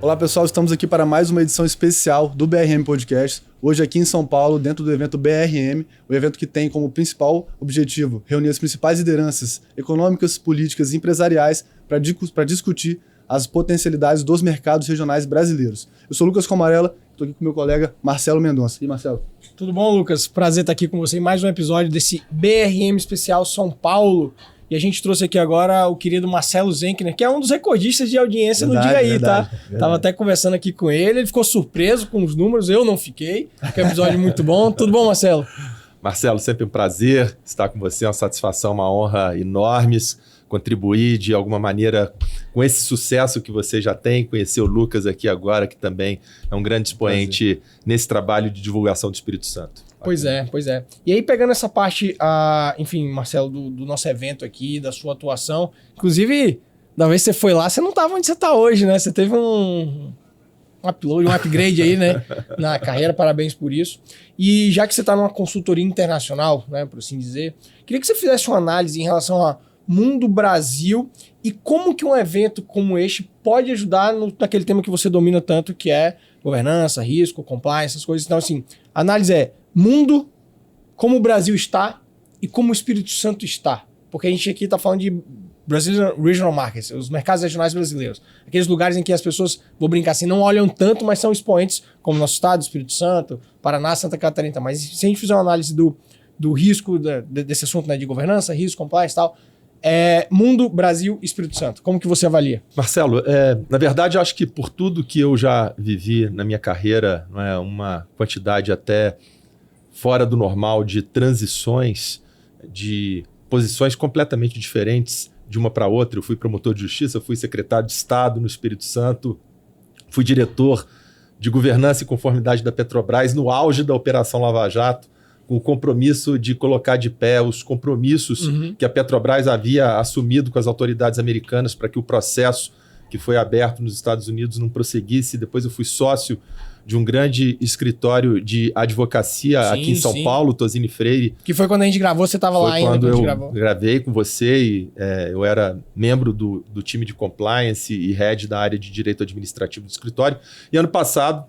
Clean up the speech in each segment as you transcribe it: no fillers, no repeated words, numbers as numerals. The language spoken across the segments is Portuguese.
Olá pessoal, estamos aqui para mais uma edição especial do BRM Podcast. Hoje aqui em São Paulo, dentro do evento BRM, o evento que tem como principal objetivo reunir as principais lideranças econômicas, políticas e empresariais para discutir as potencialidades dos mercados regionais brasileiros. Eu sou Lucas Comarella, estou aqui com meu colega Marcelo Mendonça. E aí, Marcelo? Tudo bom, Lucas? Prazer estar aqui com você em mais um episódio desse BRM especial São Paulo. E a gente trouxe aqui agora o querido Marcelo Zenkner, que é um dos recordistas de audiência no Dia Aí, tá? Tava até conversando aqui com ele ficou surpreso com os números, eu não fiquei, que é um episódio muito bom. Tudo bom, Marcelo? Marcelo, sempre um prazer estar com você, uma satisfação, uma honra enorme, contribuir de alguma maneira com esse sucesso que você já tem, conhecer o Lucas aqui agora, que também é um grande expoente nesse trabalho de divulgação do Espírito Santo. Pois é. E aí, pegando essa parte, enfim, Marcelo, do nosso evento aqui, da sua atuação, inclusive, da vez que você foi lá, você não estava onde você está hoje, né? Você teve um upload, um upgrade aí, né, na carreira, parabéns por isso. E já que você está numa consultoria internacional, né, por assim dizer, queria que você fizesse uma análise em relação a Mundo Brasil e como que um evento como este pode ajudar naquele tema que você domina tanto, que é governança, risco, compliance, essas coisas. Então, assim, a análise é mundo, como o Brasil está e como o Espírito Santo está. Porque a gente aqui está falando de Brazilian Regional Markets, os mercados regionais brasileiros. Aqueles lugares em que as pessoas, vou brincar assim, não olham tanto, mas são expoentes, como nosso estado, Espírito Santo, Paraná, Santa Catarina. Mas se a gente fizer uma análise do risco desse assunto, né, de governança, risco, compliance e tal, mundo, Brasil e Espírito Santo. Como que você avalia? Marcelo, na verdade, eu acho que por tudo que eu já vivi na minha carreira, não é, uma quantidade até fora do normal de transições, de posições completamente diferentes de uma para outra. Eu fui promotor de justiça, fui secretário de Estado no Espírito Santo, fui diretor de governança e conformidade da Petrobras no auge da Operação Lava Jato, com o compromisso de colocar de pé os compromissos que a Petrobras havia assumido com as autoridades americanas para que o processo que foi aberto nos Estados Unidos não prosseguisse. Depois eu fui sócio de um grande escritório de advocacia aqui em São Paulo, Tosini Freire. Que foi quando a gente gravou, você estava lá ainda quando a gente eu gravou. Gravei com você e eu era membro do time de compliance e head da área de direito administrativo do escritório. E ano passado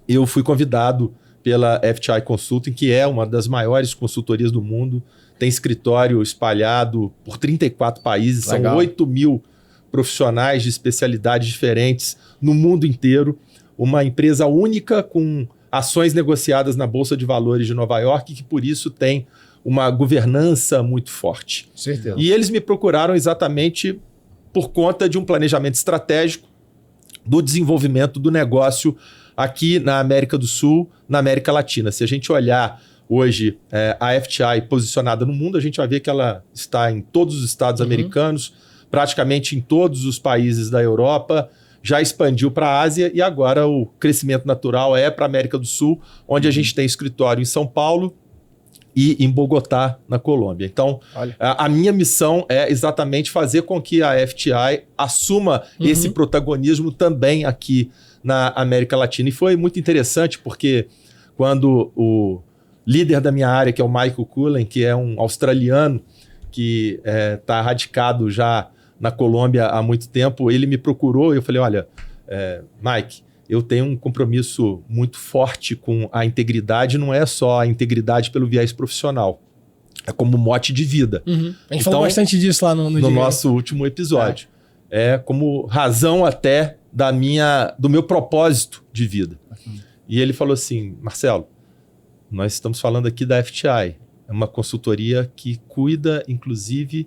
eu fui convidado pela FTI Consulting, que é uma das maiores consultorias do mundo, tem escritório espalhado por 34 países, Legal. São 8 mil profissionais de especialidades diferentes no mundo inteiro, uma empresa única com ações negociadas na Bolsa de Valores de Nova York, que por isso tem uma governança muito forte. Certeza. E eles me procuraram exatamente por conta de um planejamento estratégico do desenvolvimento do negócio aqui na América do Sul, na América Latina. Se a gente olhar hoje a FTI posicionada no mundo, a gente vai ver que ela está em todos os estados americanos, praticamente em todos os países da Europa, já expandiu para a Ásia e agora o crescimento natural é para a América do Sul, onde a gente tem escritório em São Paulo e em Bogotá, na Colômbia. Então, a minha missão é exatamente fazer com que a FTI assuma esse protagonismo também aqui na América Latina. E foi muito interessante porque quando o líder da minha área, que é o Michael Cullen, que é um australiano que está radicado já na Colômbia há muito tempo, ele me procurou e eu falei, olha, Mike, eu tenho um compromisso muito forte com a integridade, não é só a integridade pelo viés profissional, é como mote de vida. A gente falou bastante disso lá no nosso último episódio. É como razão até do meu propósito de vida. E ele falou assim, Marcelo, nós estamos falando aqui da FTI, é uma consultoria que cuida, inclusive,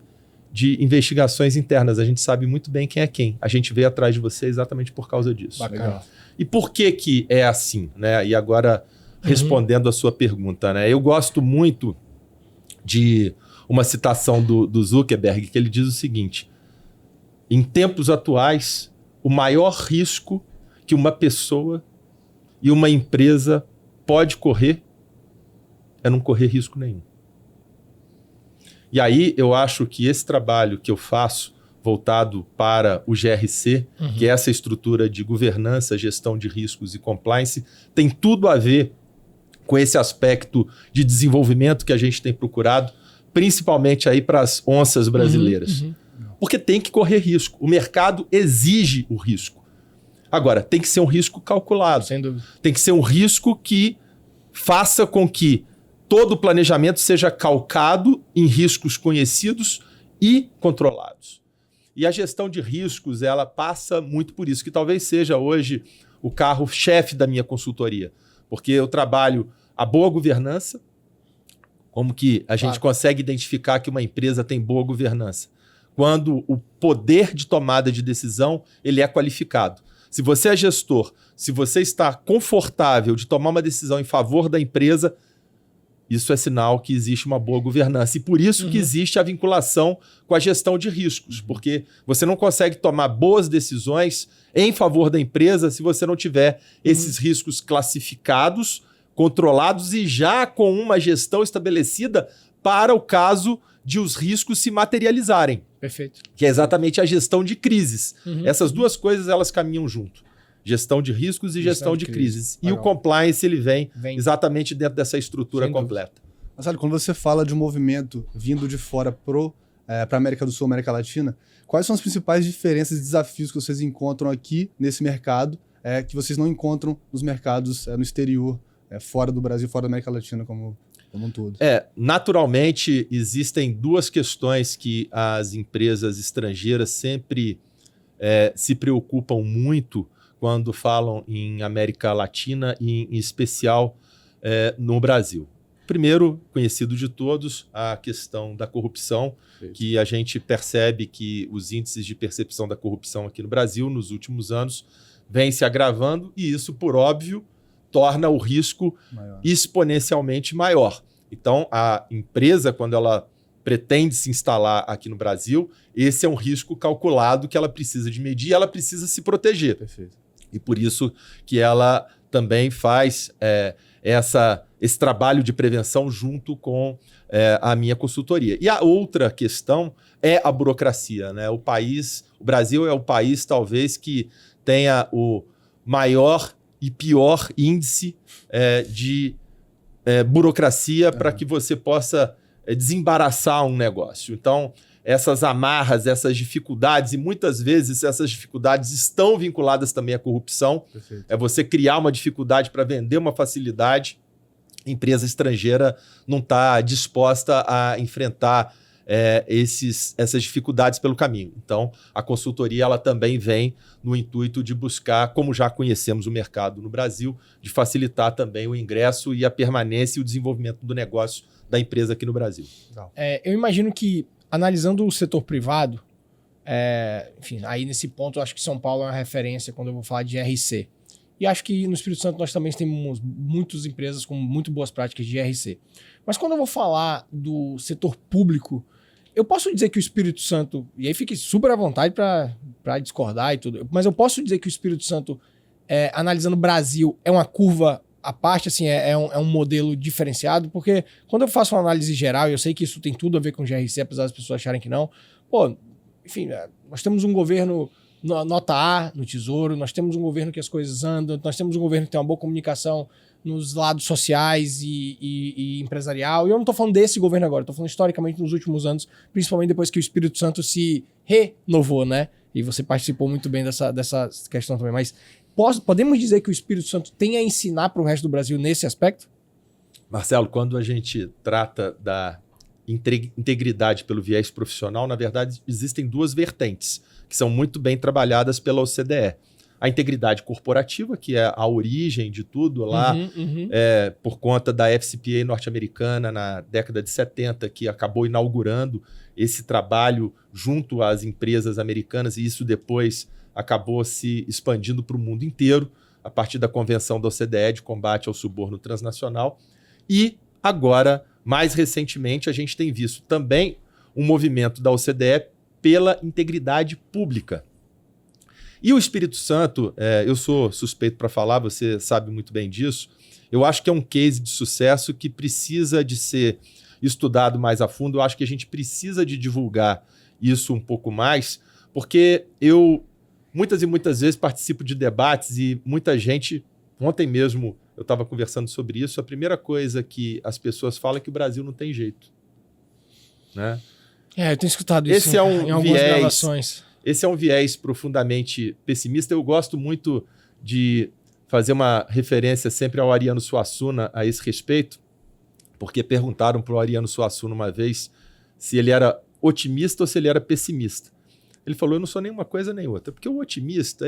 de investigações internas. A gente sabe muito bem quem é quem. A gente veio atrás de você exatamente por causa disso. Bacana. E por que é assim, né? E agora, respondendo a sua pergunta, né? Eu gosto muito de uma citação do Zuckerberg, que ele diz o seguinte, em tempos atuais, o maior risco que uma pessoa e uma empresa pode correr é não correr risco nenhum. E aí eu acho que esse trabalho que eu faço, voltado para o GRC, que é essa estrutura de governança, gestão de riscos e compliance, tem tudo a ver com esse aspecto de desenvolvimento que a gente tem procurado, principalmente aí para as onças brasileiras. Porque tem que correr risco. O mercado exige o risco. Agora, tem que ser um risco calculado. Sem dúvida. Tem que ser um risco que faça com que todo o planejamento seja calcado em riscos conhecidos e controlados. E a gestão de riscos, ela passa muito por isso, que talvez seja hoje o carro-chefe da minha consultoria. Porque eu trabalho a boa governança, como que a gente consegue identificar que uma empresa tem boa governança? Quando o poder de tomada de decisão ele é qualificado. Se você é gestor, se você está confortável de tomar uma decisão em favor da empresa, isso é sinal que existe uma boa governança. E por isso que existe a vinculação com a gestão de riscos, porque você não consegue tomar boas decisões em favor da empresa se você não tiver esses riscos classificados, controlados e já com uma gestão estabelecida para o caso de os riscos se materializarem. Perfeito. Que é exatamente a gestão de crises. Essas duas coisas, elas caminham junto. Gestão de riscos e gestão de crises. E o compliance, ele vem exatamente dentro dessa estrutura completa. Marcelo, quando você fala de um movimento vindo de fora para a América do Sul, América Latina, quais são as principais diferenças e desafios que vocês encontram aqui nesse mercado que vocês não encontram nos mercados no exterior, fora do Brasil, fora da América Latina como um todo? Naturalmente, existem duas questões que as empresas estrangeiras sempre se preocupam muito quando falam em América Latina e, em especial, no Brasil. Primeiro, conhecido de todos, a questão da corrupção, que a gente percebe que os índices de percepção da corrupção aqui no Brasil, nos últimos anos, vêm se agravando e isso, por óbvio, torna o risco exponencialmente maior. Então, a empresa, quando ela pretende se instalar aqui no Brasil, esse é um risco calculado que ela precisa de medir e ela precisa se proteger. Perfeito. E por isso que ela também faz esse trabalho de prevenção junto com a minha consultoria. E a outra questão é a burocracia, né? O Brasil é o país, talvez, que tenha o maior e pior índice de burocracia para que você possa desembaraçar um negócio. Então, essas amarras, essas dificuldades, e muitas vezes essas dificuldades estão vinculadas também à corrupção. Perfeito. É você criar uma dificuldade para vender uma facilidade. A empresa estrangeira não está disposta a enfrentar essas dificuldades pelo caminho. Então, a consultoria ela também vem no intuito de buscar, como já conhecemos o mercado no Brasil, de facilitar também o ingresso e a permanência e o desenvolvimento do negócio da empresa aqui no Brasil. Eu imagino que, analisando o setor privado, enfim, aí nesse ponto eu acho que São Paulo é uma referência quando eu vou falar de RC. E acho que no Espírito Santo nós também temos muitas empresas com muito boas práticas de RC. Mas quando eu vou falar do setor público, eu posso dizer que o Espírito Santo, e aí fique super à vontade para discordar e tudo, mas eu posso dizer que o Espírito Santo, analisando o Brasil, é uma curva à parte, assim, é um modelo diferenciado, porque quando eu faço uma análise geral, e eu sei que isso tem tudo a ver com GRC, apesar das pessoas acharem que não, enfim, nós temos um governo nota A no Tesouro, nós temos um governo que as coisas andam, nós temos um governo que tem uma boa comunicação nos lados sociais e empresarial. E eu não estou falando desse governo agora, estou falando historicamente nos últimos anos, principalmente depois que o Espírito Santo se renovou, né? E você participou muito bem dessa questão também. Mas podemos dizer que o Espírito Santo tem a ensinar para o resto do Brasil nesse aspecto? Marcelo, quando a gente trata da integridade pelo viés profissional, na verdade, existem duas vertentes que são muito bem trabalhadas pela OCDE. A integridade corporativa, que é a origem de tudo lá, por conta da FCPA norte-americana na década de 70, que acabou inaugurando esse trabalho junto às empresas americanas, e isso depois acabou se expandindo para o mundo inteiro, a partir da Convenção da OCDE de combate ao suborno transnacional. E agora, mais recentemente, a gente tem visto também um movimento da OCDE pela integridade pública. E o Espírito Santo, eu sou suspeito para falar, você sabe muito bem disso, eu acho que é um case de sucesso que precisa de ser estudado mais a fundo. Eu acho que a gente precisa de divulgar isso um pouco mais, porque eu muitas e muitas vezes participo de debates e muita gente, ontem mesmo eu estava conversando sobre isso, a primeira coisa que as pessoas falam é que o Brasil não tem jeito, né? Eu tenho escutado isso Esse é um em algumas viés gravações. esse é um viés profundamente pessimista. Eu gosto muito de fazer uma referência sempre ao Ariano Suassuna a esse respeito, porque perguntaram para o Ariano Suassuna uma vez se ele era otimista ou se ele era pessimista. Ele falou, eu não sou nenhuma coisa nem outra, porque o otimista,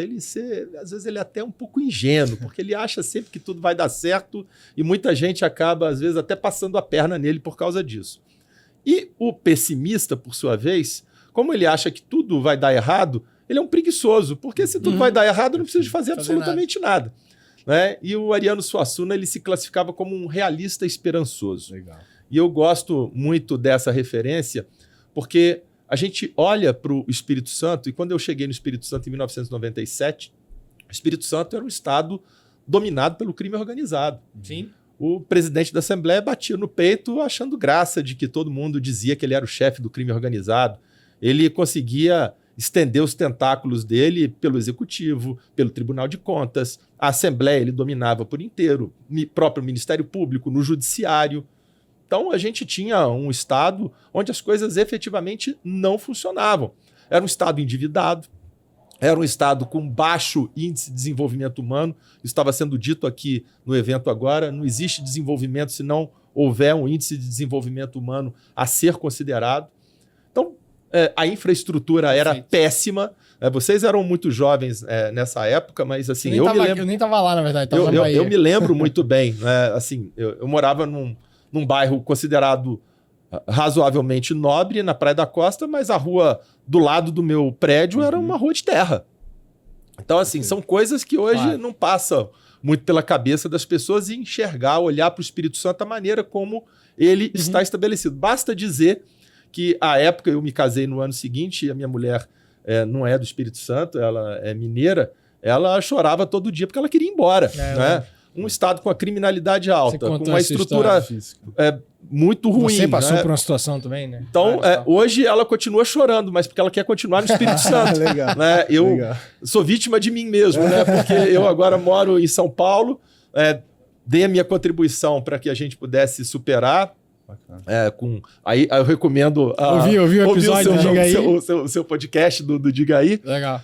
às vezes ele é até um pouco ingênuo, porque ele acha sempre que tudo vai dar certo e muita gente acaba, às vezes, até passando a perna nele por causa disso. E o pessimista, por sua vez, como ele acha que tudo vai dar errado, ele é um preguiçoso, porque se tudo vai dar errado, não precisa de fazer absolutamente nada. Né? E o Ariano Suassuna, ele se classificava como um realista esperançoso. Legal. E eu gosto muito dessa referência, porque a gente olha para o Espírito Santo, e quando eu cheguei no Espírito Santo em 1997, o Espírito Santo era um estado dominado pelo crime organizado. Sim. O presidente da Assembleia batia no peito achando graça de que todo mundo dizia que ele era o chefe do crime organizado. Ele conseguia estender os tentáculos dele pelo Executivo, pelo Tribunal de Contas. A Assembleia ele dominava por inteiro, próprio Ministério Público, no Judiciário. Então a gente tinha um Estado onde as coisas efetivamente não funcionavam. Era um Estado endividado, era um Estado com baixo índice de desenvolvimento humano. Isso estava sendo dito aqui no evento agora. Não existe desenvolvimento se não houver um índice de desenvolvimento humano a ser considerado. Então, a infraestrutura era péssima. Vocês eram muito jovens nessa época, mas assim, eu nem estava lá, na verdade. Eu me lembro muito bem. Assim, eu morava num bairro considerado razoavelmente nobre, na Praia da Costa, mas a rua do lado do meu prédio era uma rua de terra. Então, assim, são coisas que hoje não passam muito pela cabeça das pessoas e enxergar, olhar para o Espírito Santo da maneira como ele está estabelecido. Basta dizer que, à época, eu me casei no ano seguinte, e a minha mulher não é do Espírito Santo, ela é mineira, ela chorava todo dia porque ela queria ir embora, né? Um estado com a criminalidade alta, com uma estrutura muito ruim. Você passou por uma situação também, né? Então, hoje ela continua chorando, mas porque ela quer continuar no Espírito Santo. Legal. Né? Eu sou vítima de mim mesmo, né? Porque eu agora moro em São Paulo, dei a minha contribuição para que a gente pudesse superar. Aí eu recomendo ouvir o episódio do Diga Aí. O seu podcast do Diga Aí. Legal.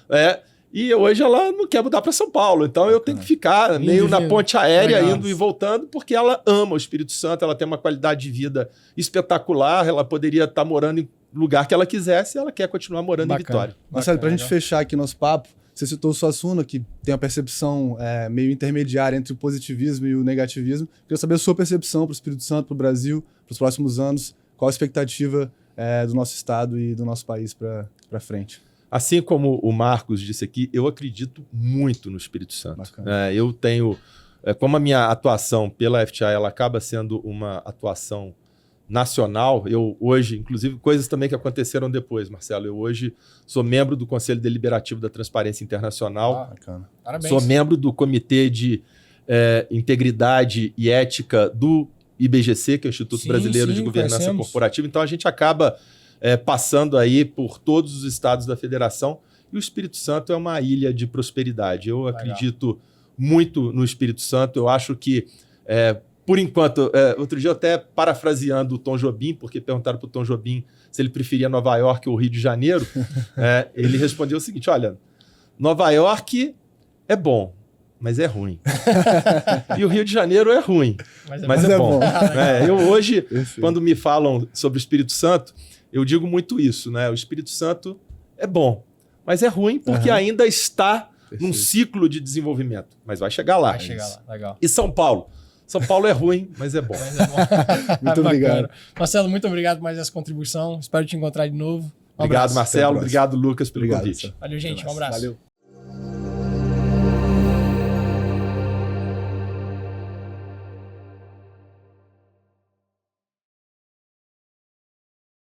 E hoje ela não quer mudar para São Paulo, então eu tenho que ficar meio na ponte aérea, indo e voltando, porque ela ama o Espírito Santo, ela tem uma qualidade de vida espetacular, ela poderia estar morando em lugar que ela quisesse e ela quer continuar morando em Vitória. Marcelo, para a gente fechar aqui nosso papo, você citou o Suassuna, que tem uma percepção meio intermediária entre o positivismo e o negativismo. Queria saber a sua percepção para o Espírito Santo, para o Brasil, para os próximos anos. Qual a expectativa do nosso estado e do nosso país para frente? Assim como o Marcos disse aqui, eu acredito muito no Espírito Santo. Eu tenho... como a minha atuação pela FTI ela acaba sendo uma atuação nacional, eu hoje, inclusive, coisas também que aconteceram depois, Marcelo, eu hoje sou membro do Conselho Deliberativo da Transparência Internacional, Parabéns. Sou membro do Comitê de Integridade e Ética do IBGC, que é o Instituto Brasileiro de Governança Corporativa, então a gente acaba passando aí por todos os estados da federação, e o Espírito Santo é uma ilha de prosperidade. Eu acredito muito no Espírito Santo, eu acho que, por enquanto, outro dia até parafraseando o Tom Jobim, porque perguntaram para o Tom Jobim se ele preferia Nova York ou Rio de Janeiro, ele respondeu o seguinte, olha, Nova York é bom, mas é ruim. E o Rio de Janeiro é ruim, mas é bom. Eu hoje, quando me falam sobre o Espírito Santo, eu digo muito isso, né? O Espírito Santo é bom, mas é ruim porque ainda está num ciclo de desenvolvimento. Mas vai chegar lá. Legal. E São Paulo? São Paulo é ruim, mas é bom. Muito obrigado. Marcelo, muito obrigado por mais essa contribuição. Espero te encontrar de novo. Obrigado, Marcelo. Obrigado, Lucas, pelo convite. Valeu, gente. Um abraço. Valeu.